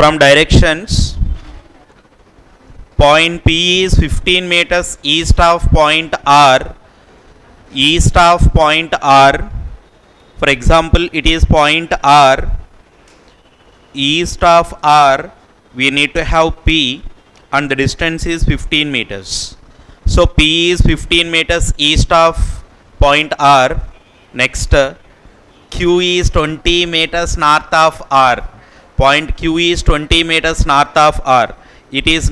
From directions, point P is 15 meters east of point R. East of point R, for example, it is point R. East of R, we need to have P, and the distance is 15 meters. So P is 15 meters east of point R. Next, Q is 20 meters north of R. Point Q is 20 meters north of R. It is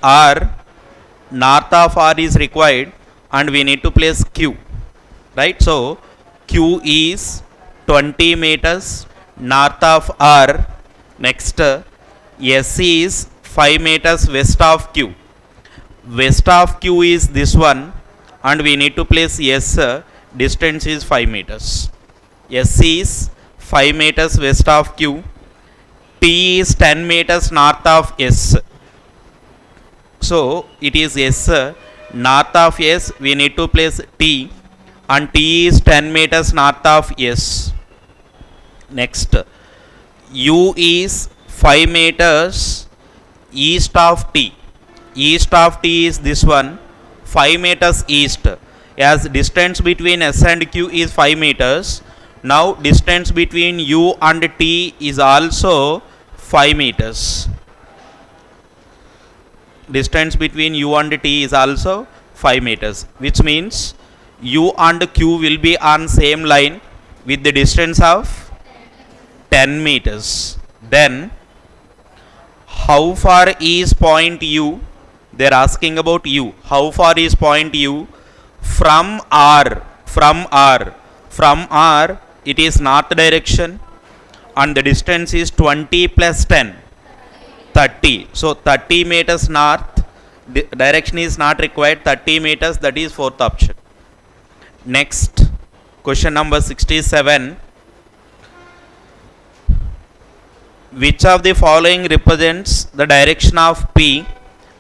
R. North of R is required, and we need to place Q. Right? So Q is 20 meters north of R. Next, S is 5 meters west of Q. West of Q is this one, and we need to place S. Distance is 5 meters. S is 5 meters west of Q. T is 10 meters north of S. So it is S. North of S, we need to place T, and T is 10 meters north of S. Next, U is 5 meters east of T. East of T is this one, 5 meters east. As distance between S and Q is 5 meters, now distance between U and T is also 5 meters. Distance between U and T is also 5 meters, which means U and Q will be on same line with the distance of 10 meters. Then, how far is point U? They are asking about U. How far is point U? From R. From R. From R, it is north direction, and the distance is 20 plus 10. 30. So 30 meters north. Direction is not required. 30 meters, that is fourth option. Next, question number 67. Which of the following represents the direction of P?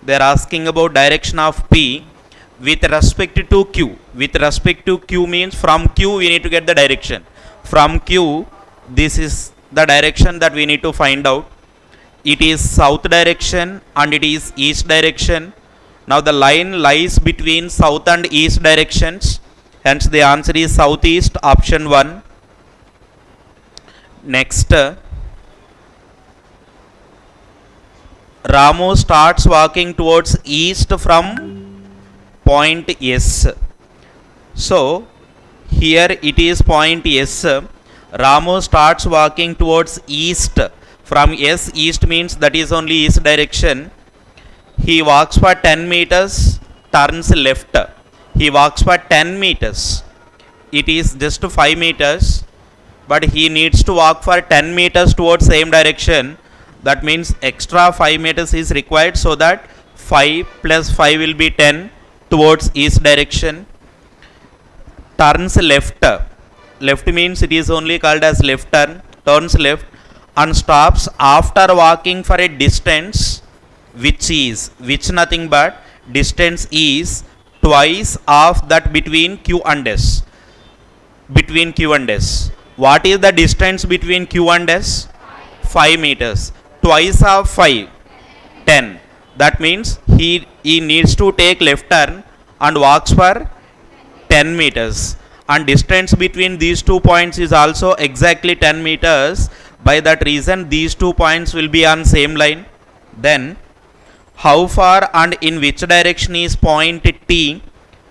They are asking about direction of P with respect to Q. With respect to Q means from Q we need to get the direction. From Q, this is the direction that we need to find out. It is south direction and it is east direction. Now the line lies between south and east directions. Hence the answer is southeast, option 1. Next, Ramu starts walking towards east from point S. So here it is point S. Ramu starts walking towards east. From S, east means that is only east direction. He walks for 10 meters, turns left. He walks for 10 meters. It is just 5 meters, but he needs to walk for 10 meters towards same direction. That means extra 5 meters is required, so that 5 plus 5 will be 10 towards east direction. Turns left. Left means it is only called as left turn. Turns left and stops after walking for a distance which nothing but distance is twice of that between Q and S. Between Q and S. What is the distance between Q and S? 5 meters. Twice of 5, 10. That means he needs to take left turn and walks for 10 meters. And distance between these 2 points is also exactly 10 meters. By that reason, these 2 points will be on same line. Then, how far and in which direction is point T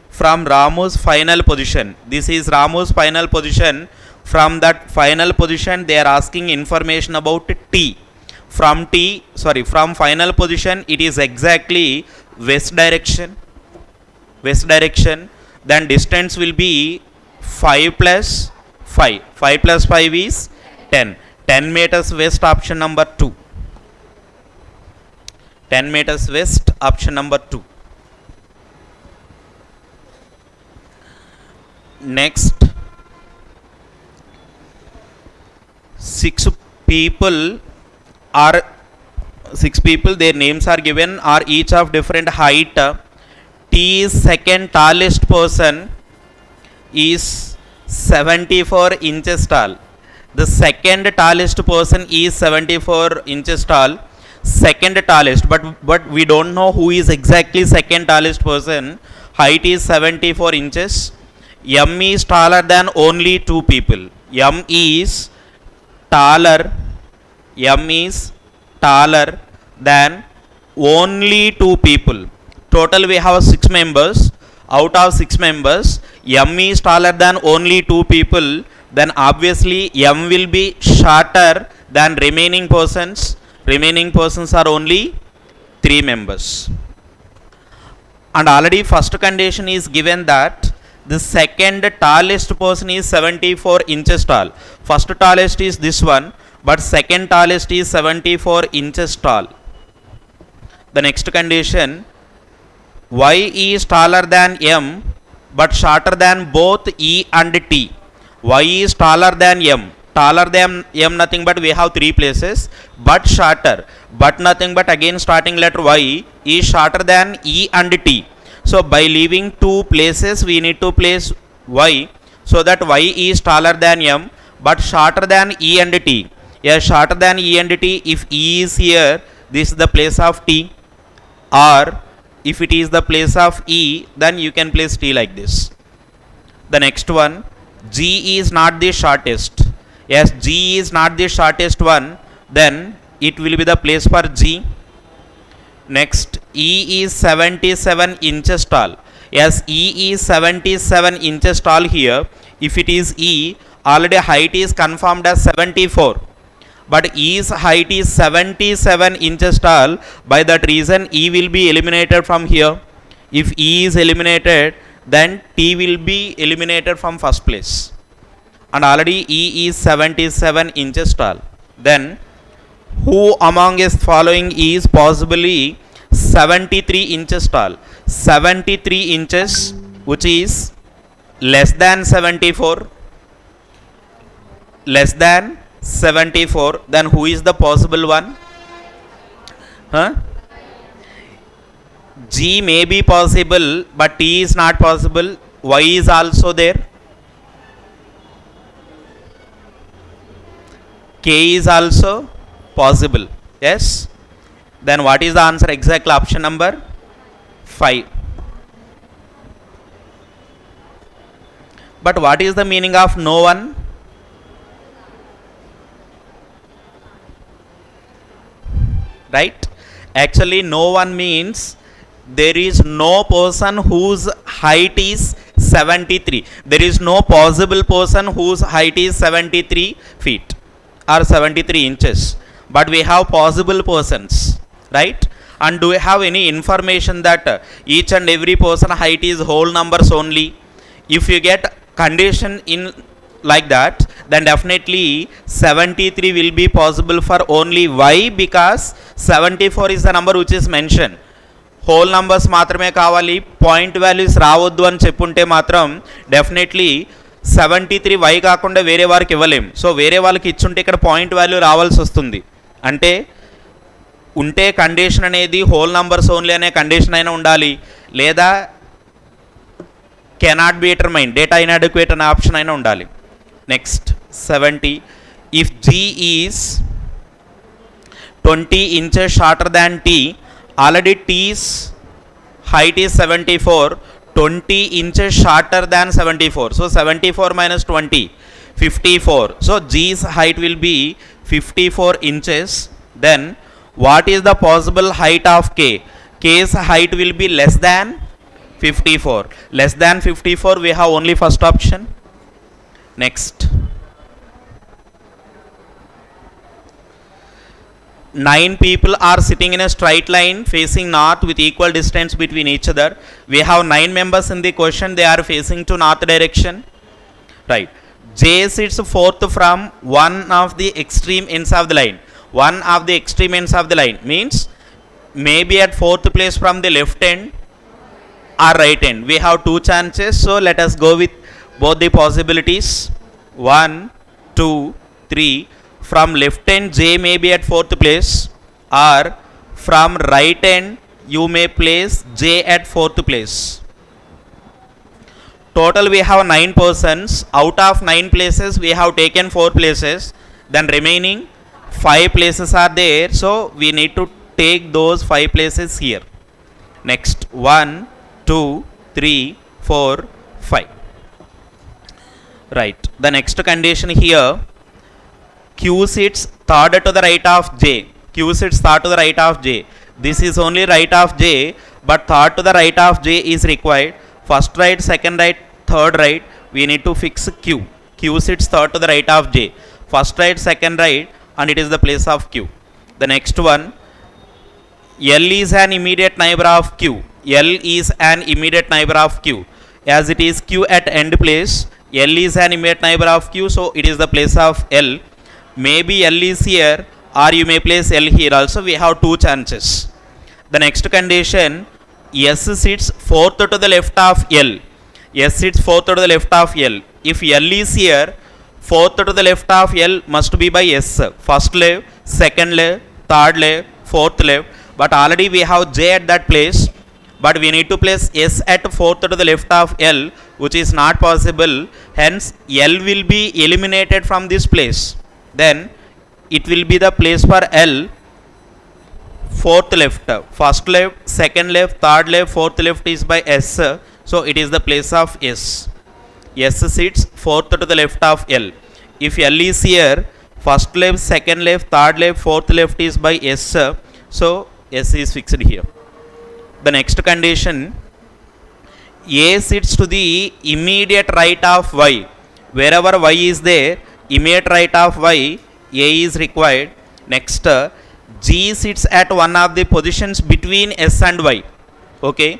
from Ramu's final position? This is Ramu's final position. From that final position, they are asking information about T. From final position, it is exactly west direction. West direction. Then distance will be 5 plus 5. 5 plus 5 is 10. 10 meters west, option number 2. 10 meters west, option number 2. Next, 6 people, their names are given, are each of different height. T is second tallest person, is 74 inches tall. The second tallest person is 74 inches tall. Second tallest, but we don't know who is exactly second tallest person. Height is 74 inches. M is taller than only two people. M is taller. M is taller than only two people. Total we have 6 members. Out of 6 members, M is taller than only 2 people. Then obviously M will be shorter than remaining persons. Remaining persons are only 3 members. And already first condition is given that the second tallest person is 74 inches tall. First tallest is this one, but second tallest is 74 inches tall. The next condition, Y is taller than M but shorter than both E and T. Y is taller than M. Taller than M nothing but we have 3 places, but shorter. But nothing but again starting letter Y is shorter than E and T. So by leaving 2 places we need to place Y, so that Y is taller than M but shorter than E and T. Yes, shorter than E and T. If E is here, this is the place of T, or if it is the place of E, then you can place T like this. The next one, G is not the shortest. Yes, G is not the shortest one, then it will be the place for G. Next, E is 77 inches tall. Yes, E is 77 inches tall here. If it is E, already height is confirmed as 74. But E's height is 77 inches tall. By that reason, E will be eliminated from here. If E is eliminated, then T will be eliminated from first place. And already E is 77 inches tall. Then, who among us following is possibly 73 inches tall? 73 inches, which is less than 74. Less than 74, then who is the possible one? G may be possible, but T is not possible. Y is also there. K is also possible. Yes. Then what is the answer? Exactly option number 5. But what is the meaning of no one? Right? Actually, no one means there is no person whose height is 73. There is no possible person whose height is 73 feet or 73 inches. But we have possible persons, right? And do we have any information that each and every person height is whole numbers only? If you get condition in like that, then definitely 73 will be possible for only Y, because 74 is the number which is mentioned. Whole numbers మాత్రమే కావాలి, point values రావద్దు అని చెప్పుంటే మాత్రం definitely 73 Y కాకుండా వేరే వారికి ఇవ్వలేం. సో వేరే వాళ్ళకి ఇచ్చుంటే ఇక్కడ పాయింట్ వాల్యూ రావాల్సి వస్తుంది. అంటే ఉంటే కండిషన్ అనేది హోల్ నంబర్స్ ఓన్లీ అనే కండిషన్ అయినా ఉండాలి, లేదా cannot be determine, data inadequate అనే ఆప్షన్ అయినా ఉండాలి. Next, 70. If G is 20 inches shorter than T, already T's height is 74, 20 inches shorter than 74. So 74 minus 20, 54. So G's height will be 54 inches. Then what is the possible height of K? K's height will be less than 54. Less than 54, we have only first option. Next, 9 people are sitting in a straight line facing north with equal distance between each other. We have 9 members in the question, they are facing to north direction. Right. J sits fourth from one of the extreme ends of the line. One of the extreme ends of the line means maybe at fourth place from the left end or right end. We have 2 chances, so let us go with both the possibilities. 1, 2, 3. From left end J may be at fourth place, or from right end you may place J at fourth place. Total we have 9 persons. Out of 9 places we have taken 4 places. Then remaining 5 places are there. So we need to take those 5 places here. Next 1, 2, 3, 4, 5. Right. The next condition here. Q sits third to the right of J. Q sits third to the right of J. This is only right of J, but third to the right of J is required. First right, second right, third right. We need to fix Q. Q sits third to the right of J. First right, second right, and it is the place of Q. The next one. L is an immediate neighbor of Q. L is an immediate neighbor of Q. As it is Q at end place, L is an immediate neighbor of Q, so it is the place of L. Maybe L is here, or you may place L here also. We have 2 chances. The next condition, S sits fourth to the left of L. S sits fourth to the left of L. If L is here, fourth to the left of L must be by S. First left, second left, third left, fourth left. But already we have J at that place. But we need to place S at fourth to the left of L, which is not possible. Hence, L will be eliminated from this place. Then it will be the place for L. Fourth left, first left, second left, third left, fourth left is by S. So it is the place of S. S sits fourth to the left of L. If L is here, first left, second left, third left, fourth left is by S. So S is fixed here. The next condition, A sits to the immediate right of Y. Wherever Y is there, immediate right of Y, A is required. Next, G sits at one of the positions between S and Y. Okay.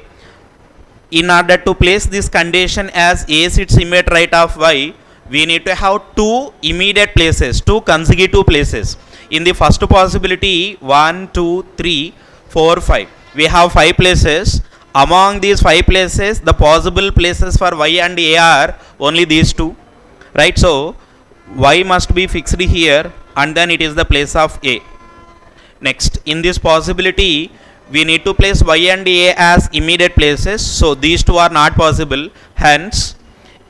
In order to place this condition as A sits immediate right of Y, we need to have 2 immediate places, 2 consecutive places. In the first possibility, 1, 2, 3, 4, 5. We have 5 places. Among these 5 places, the possible places for Y and A are only these 2. Right? So, Y must be fixed here, and then it is the place of A. Next, in this possibility, we need to place Y and A as immediate places. So, these 2 are not possible. Hence,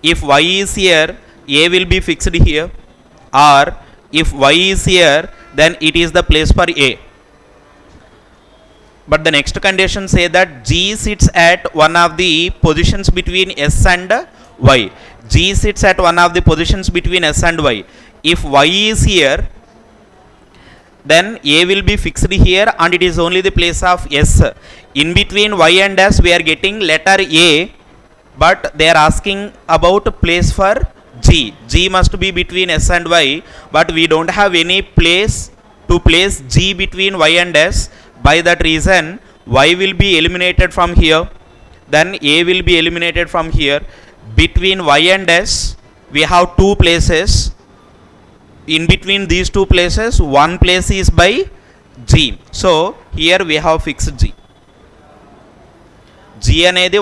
if Y is here, A will be fixed here. Or, if Y is here, then it is the place for A. But the next condition say that G sits at one of the positions between S and Y. G sits at one of the positions between S and Y. If Y is here, then A will be fixed here, and it is only the place of S. In between Y and S, we are getting letter A, but they are asking about place for G. G must be between S and Y, but we don't have any place to place G between Y and S. By that reason, Y will be eliminated from here, then A will be eliminated from here. Between Y and S, we have 2 places. In between these 2 places, one place is by G. So, here we have fixed G. G అనేది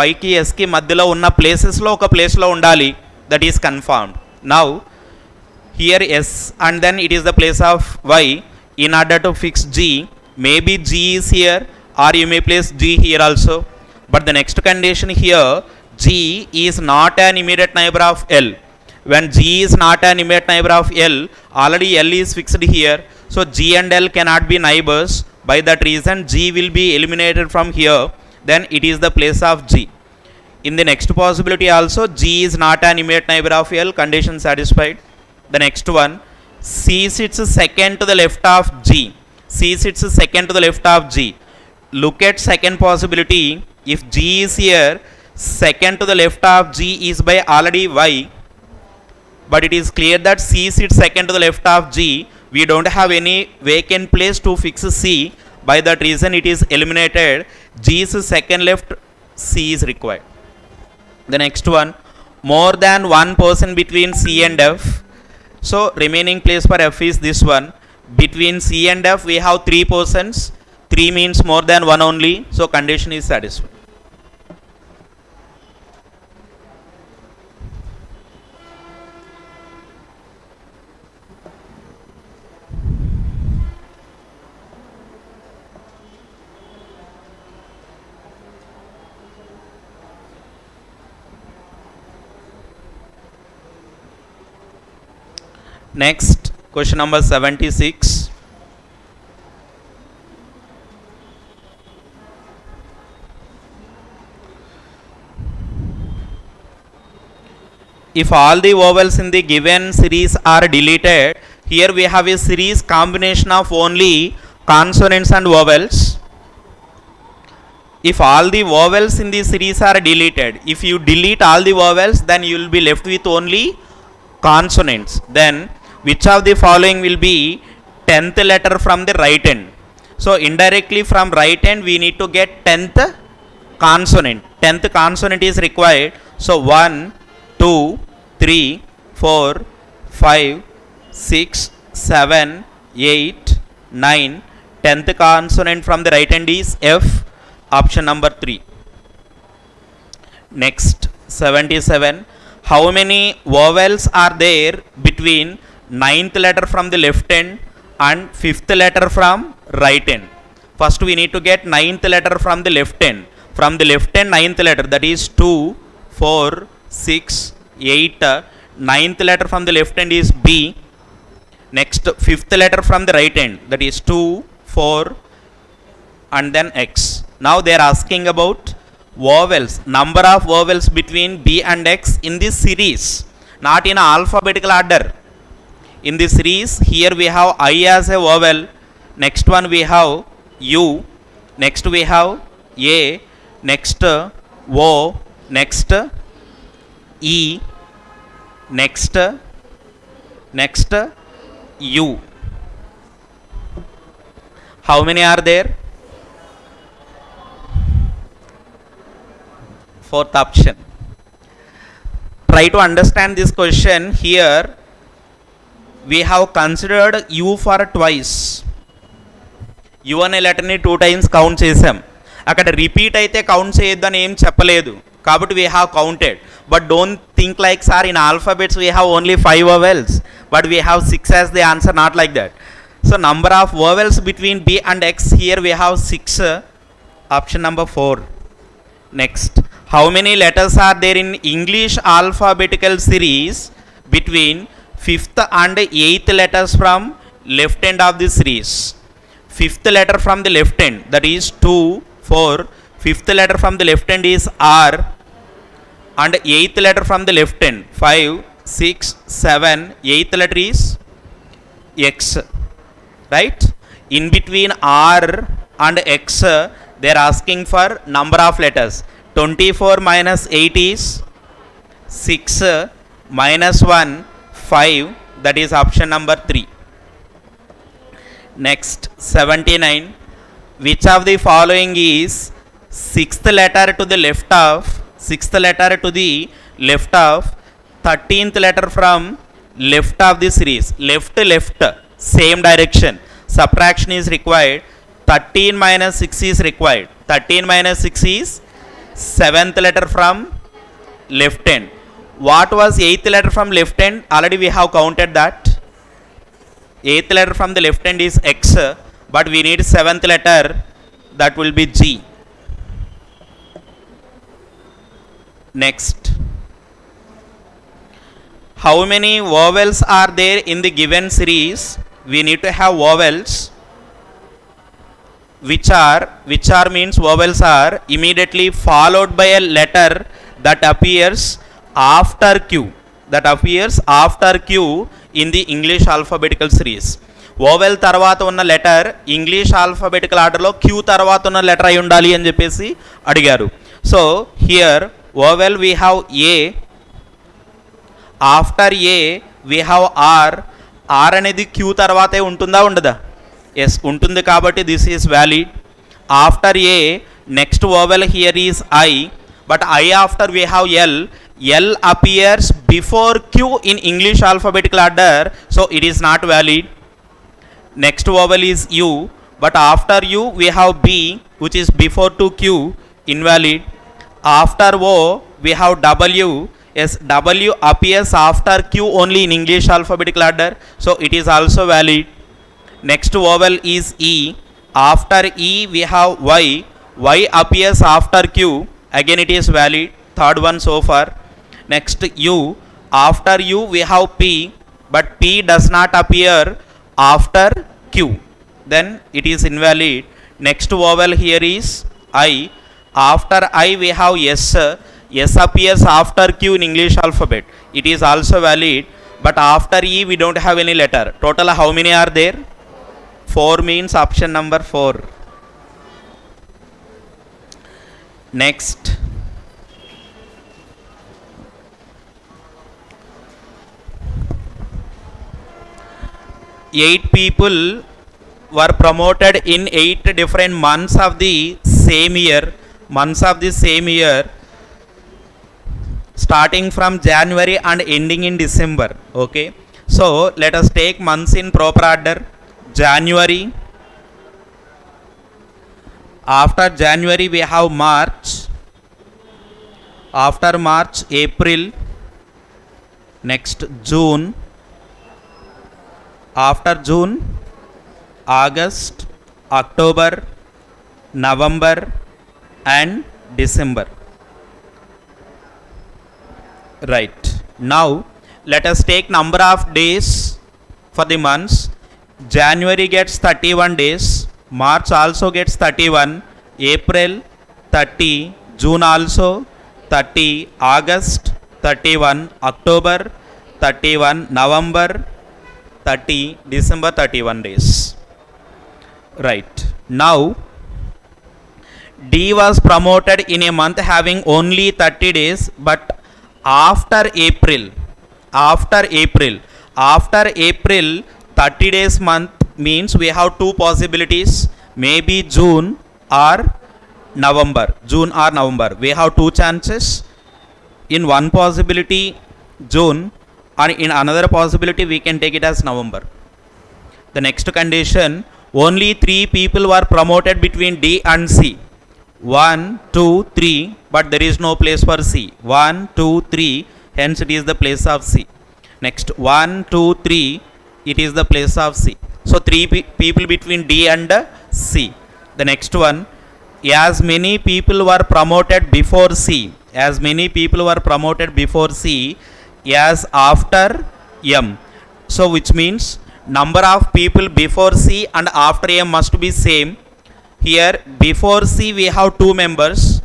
Y కి S కి మధ్యలో ఉన్న ప్లేసెస్లో ఒక ప్లేస్లో ఉండాలి. That is confirmed. Now, here S and then it is the place of Y. In order to fix G, maybe G is here, or you may place G here also. But the next condition here, G is not an immediate neighbor of L. When G is not an immediate neighbor of L, already L is fixed here. So G and L cannot be neighbors. By that reason, G will be eliminated from here. Then it is the place of G. In the next possibility also, G is not an immediate neighbor of L. Condition satisfied. The next one, C sits second to the left of G. C sits second to the left of G. Look at second possibility. If G is here, second to the left of G is by already Y. But it is clear that C sits second to the left of G. We don't have any vacant place to fix C. By that reason, it is eliminated. G is second left, C is required. The next one, more than one person between C and F. So remaining place for F is this one. Between C and F, we have 3 persons. 3 means more than one only. So condition is satisfied. Next, question number 76. If all the vowels in the given series are deleted, here we have a series combination of only consonants and vowels. If all the vowels in the series are deleted, if you delete all the vowels, then you will be left with only consonants. Then which of the following will be 10th letter from the right end? So indirectly from right end we need to get 10th consonant. 10th consonant is required. So 1, 2, 3, 4, 5, 6, 7, 8, 9. 10th consonant from the right end is F, option number 3. Next, 77. How many vowels are there between 9th letter from the left end and 5th letter from right end? First we need to get 9th letter from the left end. From the left end 9th letter, that is 2, 4, 6, 8. 9th letter from the left end is B. Next 5th letter from the right end, that is 2, 4 and then X. Now they are asking about vowels, number of vowels between B and X in this series, not in alphabetical order. In this series, here we have I as a vowel, next one we have U, next we have A, next O, next E, next U. How many are there? Fourth option. Try to understand this question. Here we have considered U for twice. U అనే లెటర్ని 2 times count చేసాం. అక్కడ repeat అయితే count చేయొద్దని ఏం చెప్పలేదు, కాబట్టి we have counted. But don't think like, sir, in alphabets we have only 5 vowels, but we have 6 as the answer, not like that. So number of vowels between B and X, here we have 6, option number 4. Next, how many letters are there in English alphabetical series between 5th and 8th letters from left end of the series? 5th letter from the left end, that is 2, 4. 5th letter from the left end is R, and 8th letter from the left end 5, 6, 7. 8th letter is X, right? In between R and X they are asking for number of letters. 24 minus 8 is 6, minus 1 5, that is option number 3. Next, 79. Which of the following is 6th letter to the left of 13th letter from left of the series? Left, same direction. Subtraction is required. 13 minus 6 is required. 13 minus 6 is 7th letter from left end. What was 8th letter from left end? Already we have counted that. 8th letter from the left end is X, but we need 7th letter, that will be G. Next, how many vowels are there in the given series? We need to have vowels which are means vowels are immediately followed by a letter that appears after Q, in the English alphabetical series. vowel తర్వాత ఉన్న letter English alphabetical ఆర్డర్లో queue తర్వాత ఉన్న letter అయి ఉండాలి అని చెప్పేసి అడిగారు. So here vowel we have A, after A we have R. R అనేది క్యూ తర్వాతే ఉంటుందా ఉండదా? ఎస్ ఉంటుంది, కాబట్టి this is valid. After A next vowel here is I, but I after we have L. L appears before Q in English alphabetical order, so it is not valid. Next vowel is U, but after U we have B, which is before to Q, invalid. After O we have W. Yes, W appears after Q only in English alphabetical order, so it is also valid. Next vowel is E. After E we have Y. Y appears after Q, again it is valid. Third one so far. Next U. After U we have P. but P does not appear after Q, then it is invalid. Next vowel here is I. After I we have S. S appears after Q in English alphabet. It is also valid, but after E we don't have any letter. Total how many are there? 4 means option number 4. Next. Eight people were promoted in 8 different months of the same year. Months of the same year, starting from January and ending in December. Okay, so let us take months in proper order. January. After January we have March. After March, April. Next, June. After June, August, October, November and December. Right. Now let us take number of days for the months. January gets 31 days, March also gets 31, April 30, June also 30, August 31, October 31, November 30, December 31 days. Right. Now D was promoted in a month having only 30 days, but after April, 30 days month means we have two possibilities, maybe June or November. We have two chances. In one possibility June, and in another possibility we can take it as November. The next condition, only 3 people were promoted between D and C. 1, 2, 3, but there is no place for C. 1, 2, 3, hence it is the place of C. Next, 1, 2, 3, it is the place of C. So 3 people between D and C. The next one, as many people were promoted before C. As many people were promoted before C as after M. So which means number of people before C and after M must be same. Here before C we have 2 members,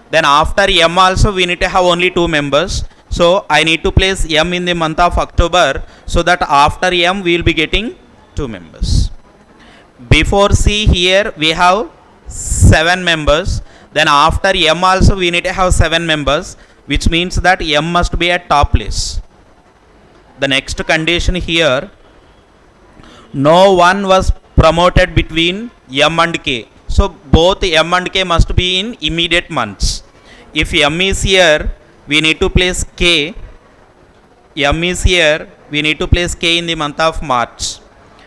then after M also we need to have only 2 members. So I need to place M in the month of October, so that after M we will be getting 2 members. Before C here we have 7 members, then after M also we need to have 7 members, which means that M must be at top place. The next condition here, no one was promoted between M and K. So both M and K must be in immediate months. If M is here, we need to place K. M is here, we need to place K in the month of March.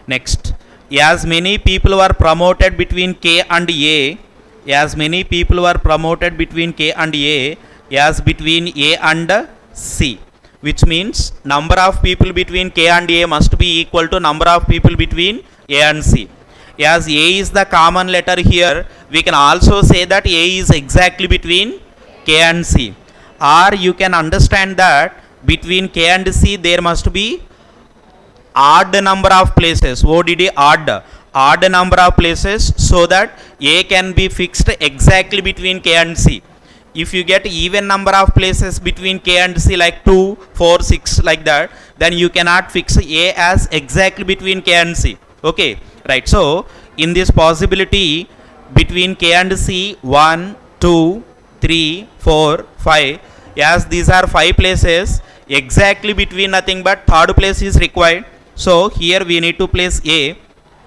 Next, as many people were promoted between K and A. As many people were promoted between K and A as between A and C, which means number of people between K and A must be equal to number of people between A and C. As A is the common letter here, we can also say that A is exactly between K and C. Or you can understand that between K and C there must be odd number of places. ODD odd number of places, so that A can be fixed exactly between K and C. If you get even number of places between K and C like 2, 4, 6 like that, then you cannot fix A as exactly between K and C. Okay, right. So in this possibility between K and C, 1, 2, 3, 4, 5, as these are 5 places, exactly between nothing but third place is required. So here we need to place A.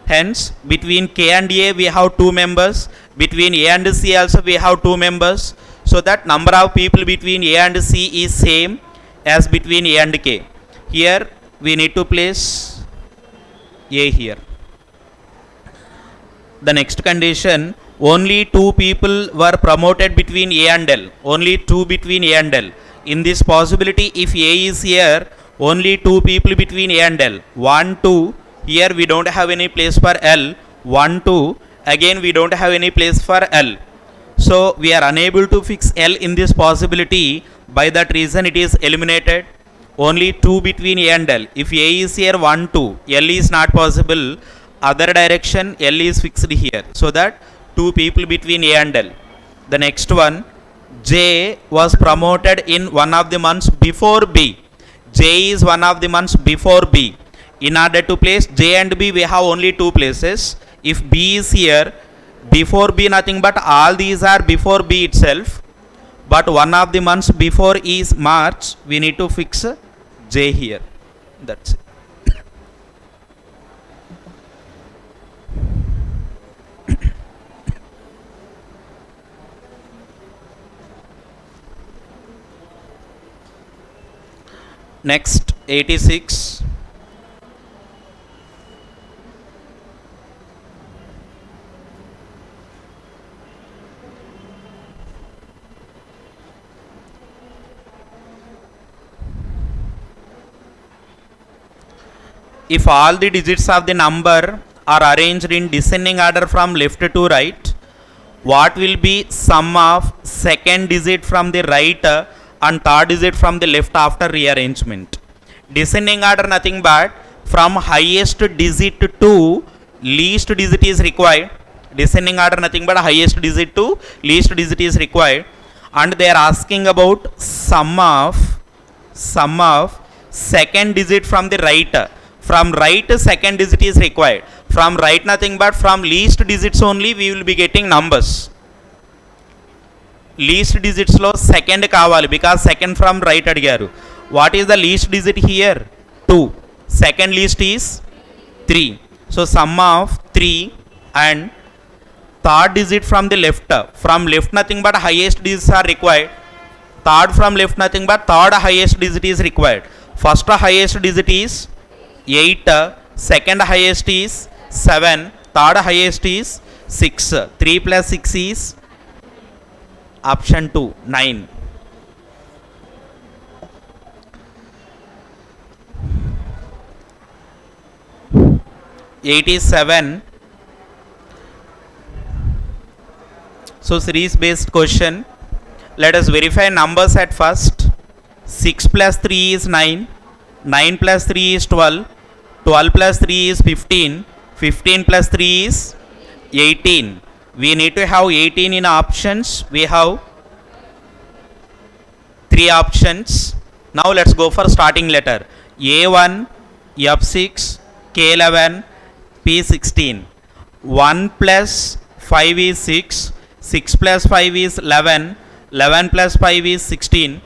Hence between K and A we have 2 members, between A and C also we have 2 members, so that number of people between A and C is same as between A and K. Here we need to place A here. The next condition, only 2 people were promoted between A and L. Only 2 between A and L. In this possibility, if A is here, only 2 people between A and L. 1, 2, here we don't have any place for L. 1, 2, again we don't have any place for L. So we are unable to fix L in this possibility. By that reason it is eliminated. only 2 between A and L. If A is here 1, 2, L is not possible, other direction L is fixed here, so that 2 people between A and L. The next one, J was promoted in one of the months before B. J is one of the months before B. In order to place J and B, we have only 2 places. If B is here, before B nothing but all these are before B itself, but one of the months before is March, we need to fix J here. That's it. Next, 86. If all the digits of the number are arranged in descending order from left to right, what will be sum of second digit from the right and third digit from the left after rearrangement? Descending order nothing but from highest digit to least digit is required. Descending order nothing but highest digit to least digit is required, and they are asking about sum of second digit from the right. From right second digit is required. From right nothing but from least digits only we will be getting numbers. Least digits lo second kavali because second from right adigaru. What is the least digit here? 2. Second least is 3. So sum of 3 and third digit from the left. From left nothing but highest digits are required. Third from left nothing but third highest digit is required. First highest digit is 8, second highest is 7, third highest is 6. 3 plus 6 is option 2, 9. '87. So series based question. Let us verify numbers at first. 6 plus 3 is 9. 9 plus 3 is 12. 12 plus 3 is 15. 15 plus 3 is 18. We need to have 18 in options. We have 3 options. Now let's go for starting letter. A1, F6, K11, P16. 1 plus 5 is 6. 6 plus 5 is 11. 11 plus 5 is 16.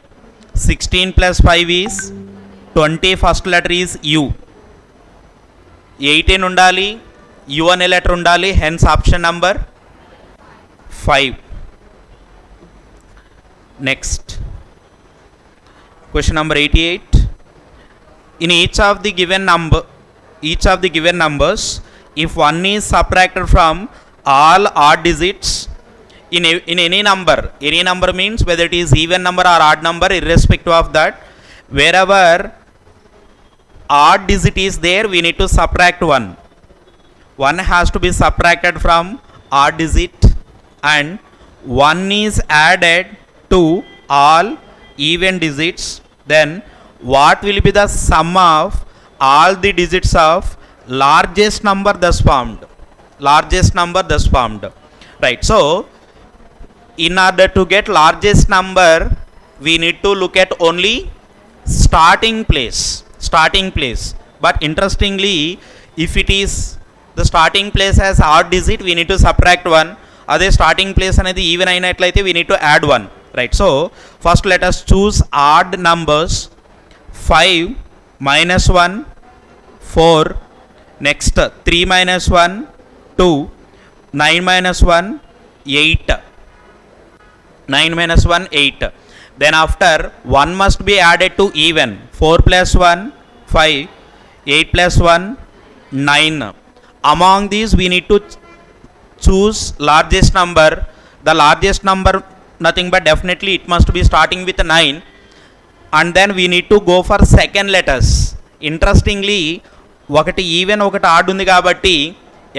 16 plus 5 is 20. First letter is U. 18 undali, U ane letter undali, hence option number 5. Next, question number 88. In each of the given numbers, if one is subtracted from all odd digits in any number means whether it is even number or odd number, irrespective of that, wherever odd digit is there, we need to subtract 1. 1 has to be subtracted from odd digit, and 1 is added to all even digits. Then what will be the sum of all the digits of largest number thus formed? Largest number thus formed. Right. So in order to get largest number, we need to look at only starting place. But interestingly, if it is the starting place as odd digit, we need to subtract 1. Ade starting place anedi even ayinatlaithe, we need to add 1. Right. So first let us choose odd numbers. 5 minus 1, 4. Next 3 minus 1, 2. 9 minus 1, 8. 9 minus 1, 8. Then after 1 must be added to even. 4 plus 1, 5. 8 plus 1, 9. Among these we need to choose largest number. The largest number nothing but definitely it must be starting with 9. And then we need to go for second letters. Interestingly, ఒకటి even ఒకటి add ఉంది కాబట్టి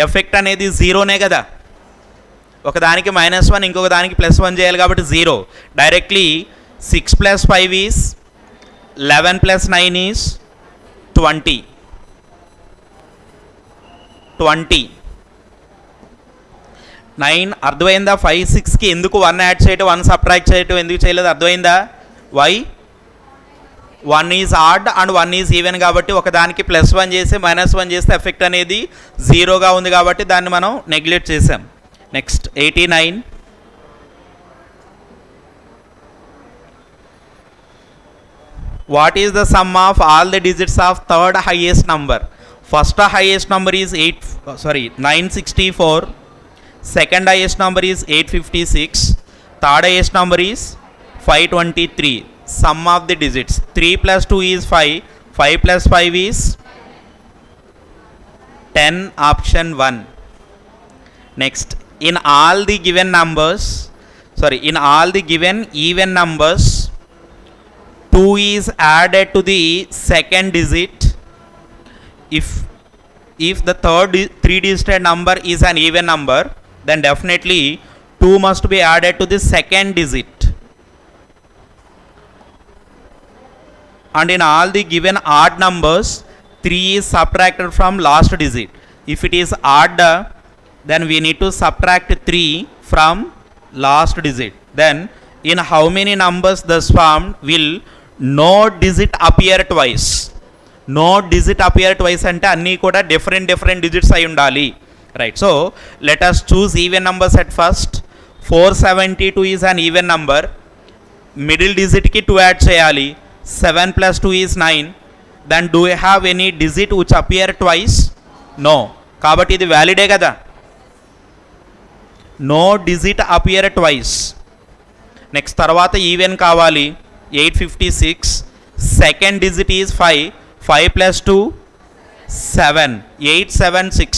effect అనేది జీరోనే కదా. ఒకదానికి -1 ఇంకొక దానికి +1 చేయాలి కాబట్టి 0. Directly 6 + 5 is 11 plus 9 is 20. 20. 9 అర్థమైందా? 5 6కి ఎందుకు 1 యాడ్ చేయటం 1 సబ్ట్రాక్ట్ చేయటం ఎందుకు చేయలేదు? అర్థమైందా? Why? 1 is odd and 1 is even కాబట్టి ఒకదానికి +1 చేసి -1 చేస్తే ఎఫెక్ట్ అనేది 0గా ఉంది కాబట్టి దాన్ని మనం నెగ్లెక్ట్ చేసాం. Next 89. What is the sum of all the digits of third highest number? First highest number is 964. Second highest number is 856. Third highest number is 523. Sum of the digits. 3 plus 2 is 5. 5 plus 5 is 10. Option 1. Next, in all the given even numbers, 2 is added to the second digit. If the third 3-digit number is an even number, then definitely 2 must be added to the second digit. And in all the given odd numbers, 3 is subtracted from last digit. If it is odd, then we need to subtract 3 from last digit. Then in how many numbers thus formed will no digit appear twice? No digit appear twice అంటే అన్నీ కూడా different digits అయి ఉండాలి. Right, so let us choose even numbers at first. 472 is an even number. Middle digit కి 2 add చేయాలి. 7 plus 2 is 9. Then do you have any digit which appear twice? No. కాబట్టి ఇది వ్యాలిడే కదా. No digit appear twice. Next తర్వాత even కావాలి. 856. Second digit is 5. 5 plus 2 7. 876.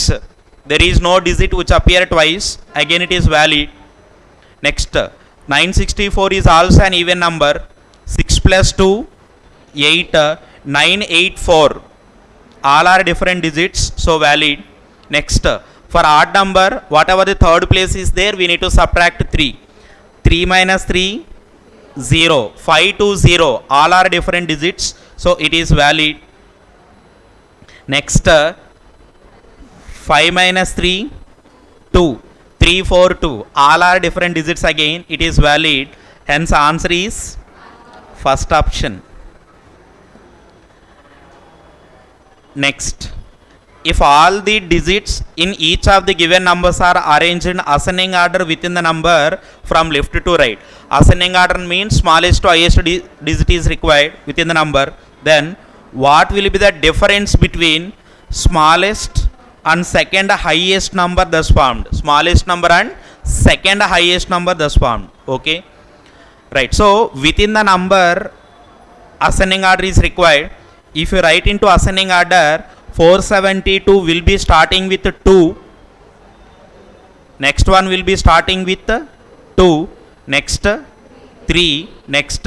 There is no digit which appear twice. Again it is valid. Next 964 is also an even number. 6 plus 2 8. 984. All are different digits, so valid. Next, for odd number, whatever the third place is there, we need to subtract 3. 3 minus 3 0. 5 to 0. All are different digits, so it is valid. Next, 5 minus 3 2. 3 4 2. All are different digits again, it is valid. Hence answer is first option. Next, if all the digits in each of the given numbers are arranged in ascending order within the number from left to right. Ascending order means smallest to highest digit is required within the number. Then what will be the difference between smallest and second highest number thus formed? Smallest number and second highest number thus formed. Okay, right, so within the number ascending order is required. If you write into ascending order, 472 will be starting with 2. Next one will be starting with 2. Next 3. Next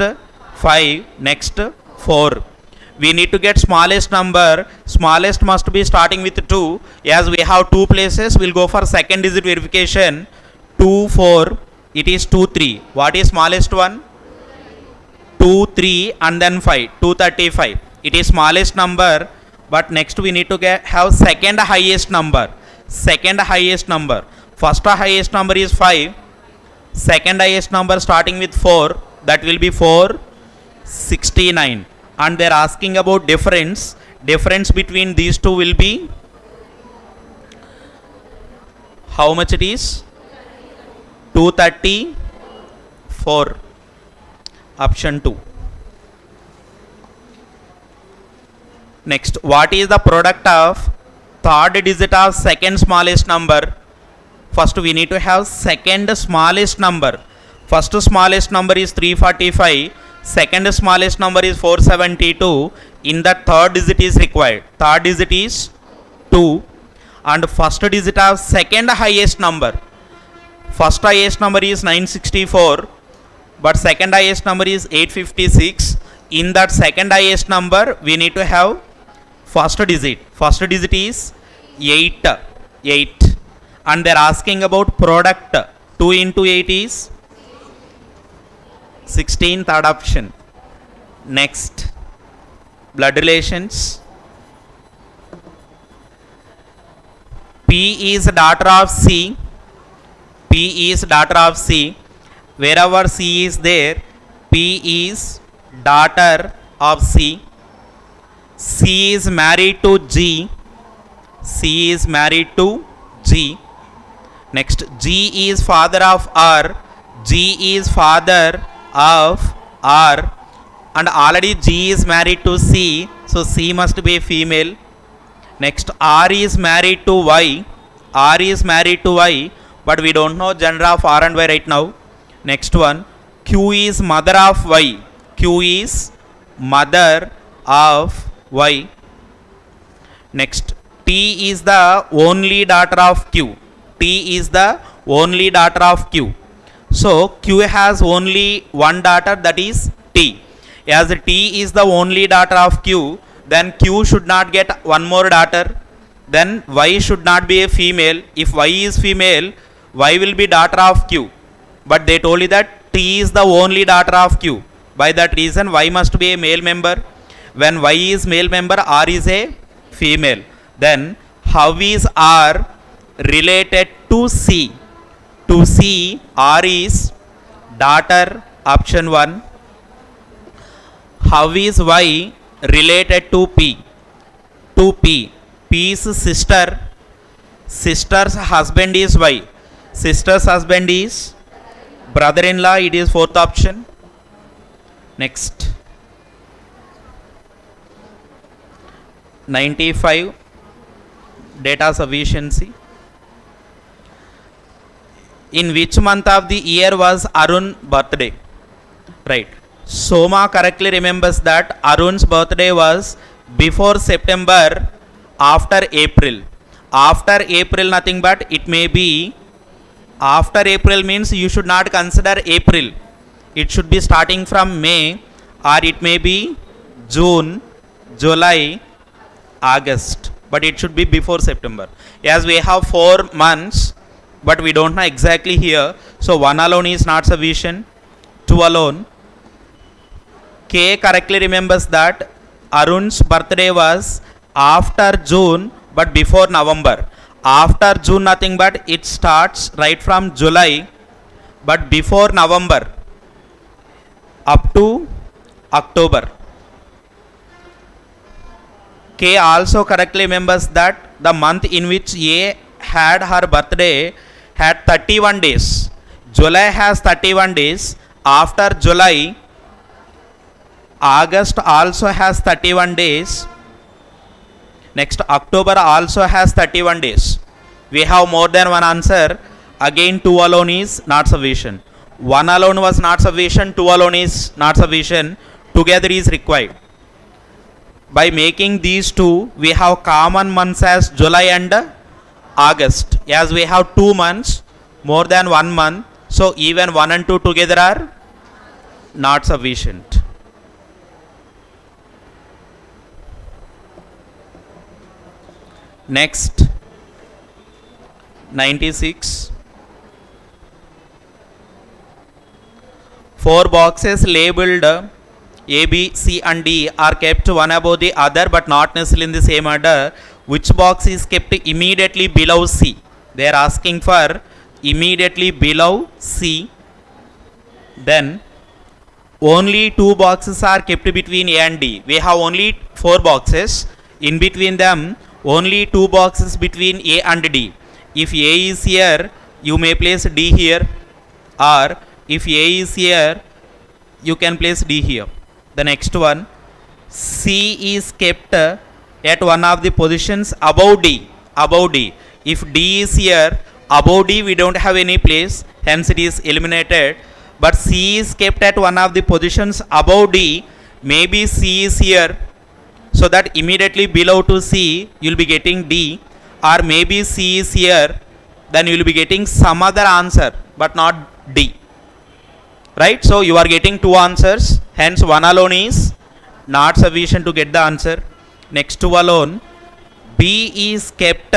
5. Next 4. We need to get smallest number. Smallest must be starting with 2. As we have 2 places, we'll go for second digit verification. 2 4. It is 2 3. What is smallest one? 2 3 and then 5. 235. It is smallest number. But next we need to have second highest number. Second highest number. First highest number is 5. Second highest number starting with 4. That will be 469. And they are asking about difference. Difference between these two will be how much it is? 234. Option 2. Next, what is the product of third digit of second smallest number? First we need to have second smallest number. First smallest number is 345. Second smallest number is 472. In that third digit is required. Third digit is 2. And first digit of second highest number. First highest number is 964. But second highest number is 856. In that second highest number we need to have first digit. First digit is 8. And they are asking about product. 2 into 8 is 16. Third option. Next, blood relations. P is daughter of C. P is daughter of C. Wherever C is there, P is daughter of C. C is married to G. C is married to G. Next, G is father of R. G is father of R. And already G is married to C. So C must be a female. Next, R is married to Y. R is married to Y. But we don't know gender of R and Y right now. Next one, Q is mother of Y. Q is mother of Y. Next, T is the only daughter of Q. T is the only daughter of Q. So Q has only one daughter, that is T. As T is the only daughter of Q, then Q should not get one more daughter. Then Y should not be a female. If Y is female, Y will be daughter of Q. But they told you that T is the only daughter of Q. By that reason, Y must be a male member. When Y is male member, R is a female. Then how is R related to C? To C, R is daughter, option 1. How is Y related to P? To P. P's sister. Sister's husband is Y. Sister's husband is brother-in-law. It is fourth option. Next. 95. Data sufficiency. In which month of the year was Arun's birthday? Right. Soma correctly remembers that Arun's birthday was before September, after April. After April, nothing but it may be after April means you should not consider April. It should be starting from May, or it may be June, July, August. But it should be before September. As we have 4 months, but we don't know exactly here. So 1 alone is not sufficient. 2 alone. K correctly remembers that Arun's birthday was after June but before November. After June, nothing but it starts right from July but before November up to October. K also correctly remembers that the month in which A had her birthday had 31 days. July has 31 days. After July, August also has 31 days. Next, October also has 31 days. We have more than one answer. Again, 2 alone is not sufficient. 1 alone was not sufficient. 2 alone is not sufficient. Together is required. By making these two, we have common months as July and August. As we have 2 months, more than 1 month. So even 1 and 2 together are not sufficient. Next, 96. 4 boxes labeled A, B, C and D are kept one above the other but not necessarily in the same order. Which box is kept immediately below C? They are asking for immediately below C. Then only 2 boxes are kept between A and D. We have only 4 boxes. In between them, only 2 boxes between A and D. If A is here, you may place D here, or if A is here, you can place D here. The next one, C is kept at one of the positions above D. Above D. If D is here, above D we don't have any place, hence it is eliminated. But C is kept at one of the positions above D. Maybe C is here, so that immediately below to C you will be getting D, or maybe C is here, then you will be getting some other answer but not D. Right? So you are getting 2 answers, hence 1 alone is not sufficient to get the answer. Next, 2 alone. B is kept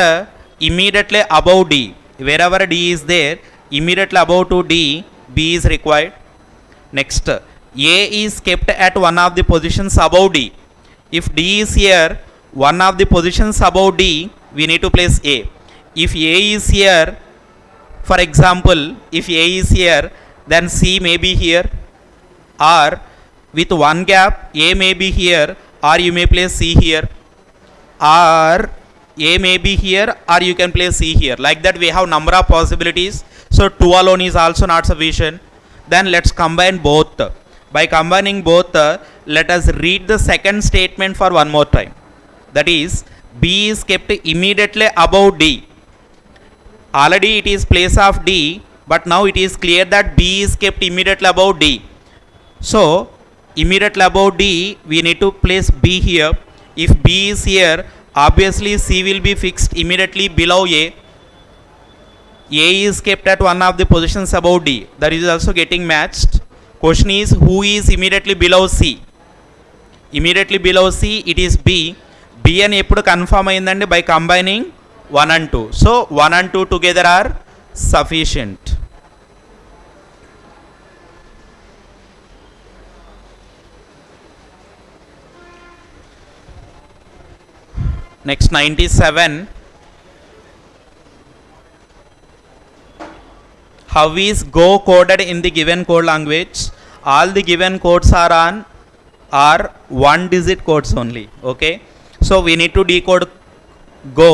immediately above D. Wherever D is there, immediately above to D, B is required. Next, A is kept at one of the positions above D. If D is here, one of the positions above D, we need to place A. If A is here, for example, if A is here, then C may be here, or with one gap, A may be here, or you may place C here, or A may be here, or you can place C here. Like that, we have number of possibilities. So 2 alone is also not sufficient. Then let's combine both. By combining both, let us read the second statement for one more time. That is, B is kept immediately above D. Already it is place of D, but now it is clear that B is kept immediately above D. So immediately above D, we need to place B here. If B is here, obviously C will be fixed immediately below A. A is kept at one of the positions above D. That is also getting matched. Question is, who is immediately below C? Immediately below C, it is B. B అని ఎప్పుడు confirm అయిందండి? By combining 1 and 2. So 1 and 2 together are sufficient. Next 97. How is Go coded in the given code language? All the given codes are one digit codes only. Okay, so we need to decode Go.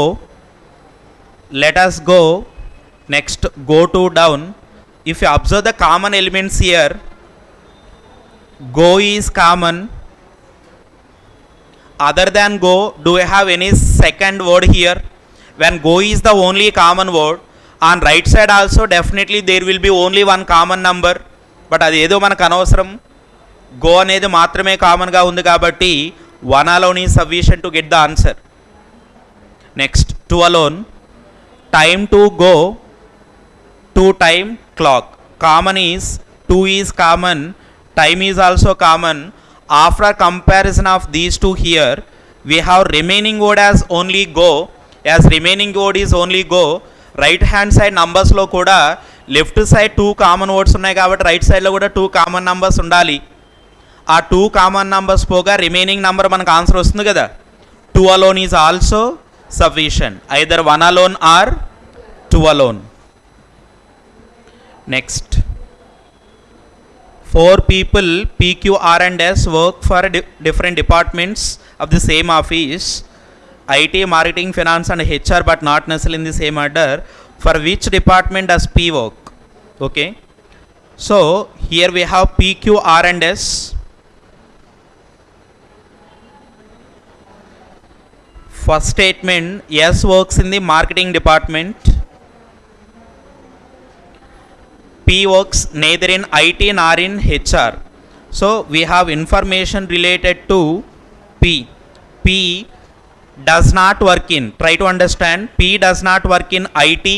Let us go next, go to down. If you observe the common elements here, Go is common. Other than Go, do we have any second word here? When Go is the only common word, on right side also definitely there will be only one common number, but అది ఏదో మనకు అనవసరం. Go అనేది మాత్రమే కామన్గా ఉంది కాబట్టి 1 alone is sufficient to get the answer. Next, 2 alone. Time to go, 2 time clock. Common is 2 is common, time is also common. After comparison of these two here, we have remaining word as only Go. As remaining word is only Go, right hand side నంబర్స్లో కూడా left side 2 common words ఉన్నాయి కాబట్టి right సైడ్లో కూడా 2 common numbers ఉండాలి. ఆ 2 common numbers పోగా remaining number మనకు ఆన్సర్ వస్తుంది కదా. 2 alone is also sufficient. Either 1 alone or 2 alone. Next, 4 people P, Q, R and S work for different departments of the same office. IT, marketing, finance and HR, but not necessarily in the same order. For which department does P work? Okay, so here we have P, Q, R and S. First statement, S works in the marketing department. P works neither in IT nor in HR. So we have information related to P. P does not work in, try to understand, P does not work in IT.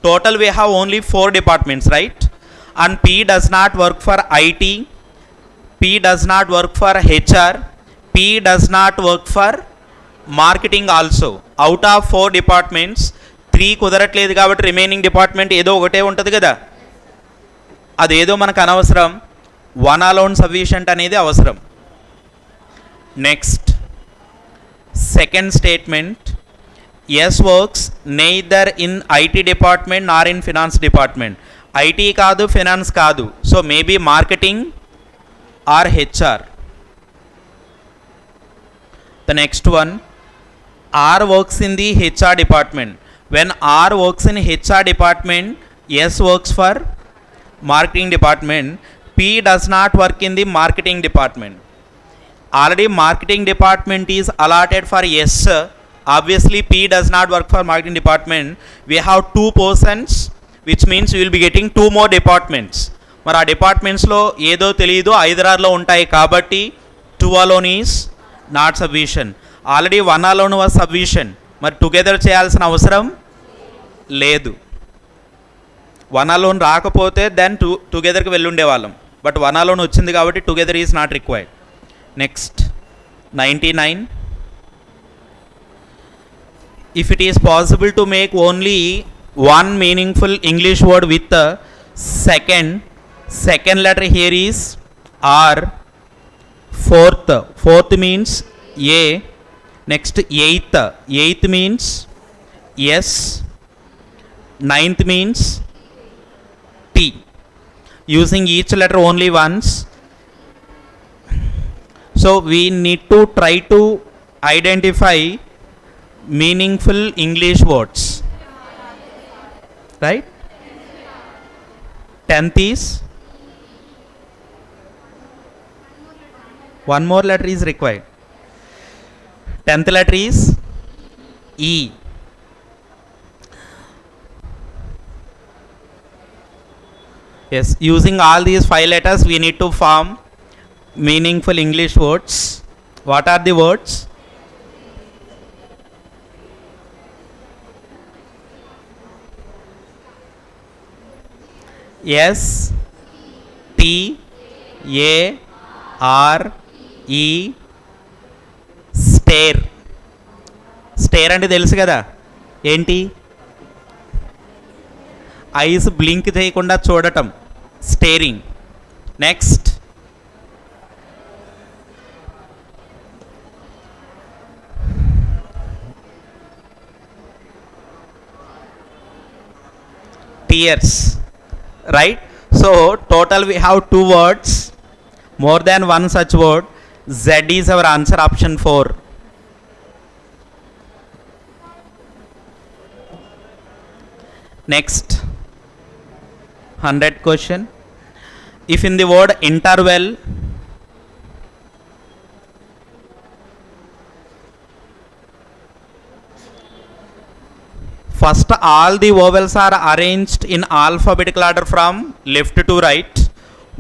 Total we have only 4 departments, right? And P does not work for IT, P does not work for HR, P does not work for marketing also. Out of 4 departments, 3 కుదరట్లేదు కాబట్టి remaining department ఏదో ఒకటే ఉంటుంది కదా, అదేదో మనకు అనవసరం. 1 alone sufficient అనేది అవసరం. Next, second statement, S works neither in IT department nor in finance department. IT కాదు, finance కాదు, so maybe marketing or HR. The next one, R works in the HR department. When R works in HR department, S works for marketing department. P does not work in the marketing department. Already marketing department is allotted for S. Obviously P does not work for marketing department. We have 2 persons, which means we will be getting 2 more departments. మరి ఆ డిపార్ట్మెంట్స్లో ఏదో తెలియదు, ఐదరార్లో ఉంటాయి కాబట్టి 2 alone is not sufficient. Already 1 alone was sufficient. మరి together చేయాల్సిన అవసరం లేదు. 1 alone రాకపోతే దెన్ టుగెదర్కి వెళ్ళుండేవాళ్ళం, బట్ 1 alone వచ్చింది కాబట్టి together is not required. Next, 99. If it is possible to make only one meaningful English word with the second letter here is R. Fourth means A. Next eighth. Eighth means S. Ninth means T. Using each letter only once. So we need to try to identify meaningful English words. Right? 10th is one more letter is required. 10th letter is E. Yes, using all these 5 letters we need to form meaningful English words. What are the words? S T A R E stare. Stare అంటే తెలుసు కదా, ఏంటి? Eyes blink చేయకుండా చూడటం, staring. Next tears. Right? So total we have 2 words, more than one such word. Z is our answer, option 4. Next 100 question. If in the word interval first all the vowels are arranged in alphabetical order from left to right.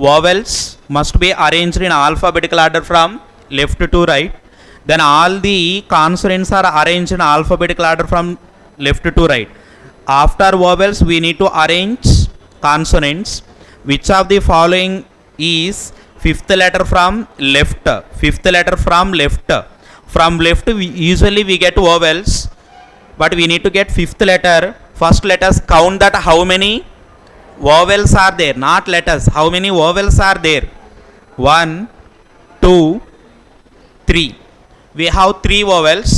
Vowels must be arranged in alphabetical order from left to right. Then all the consonants are arranged in alphabetical order from left to right. After vowels we need to arrange consonants. Which of the following is fifth letter from left? Fifth letter from left. From left usually we get vowels, but we need to get fifth letter. First let us count that how many vowels are there, not letters. How many vowels are there? 1, 2, 3. We have 3 vowels,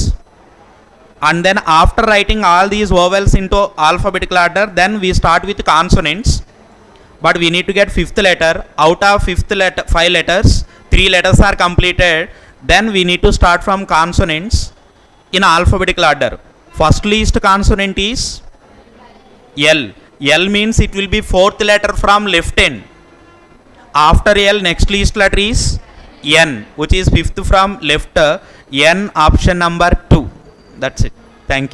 and then after writing all these vowels into alphabetical order, then we start with consonants. But we need to get fifth letter. Out of fifth letter 5 letters, 3 letters are completed. Then we need to start from consonants in alphabetical order. First least consonant is L. L means it will be 4th letter from left end. After L, next least letter is N, which is 5th from left. N, option number 2. That's it. Thank you.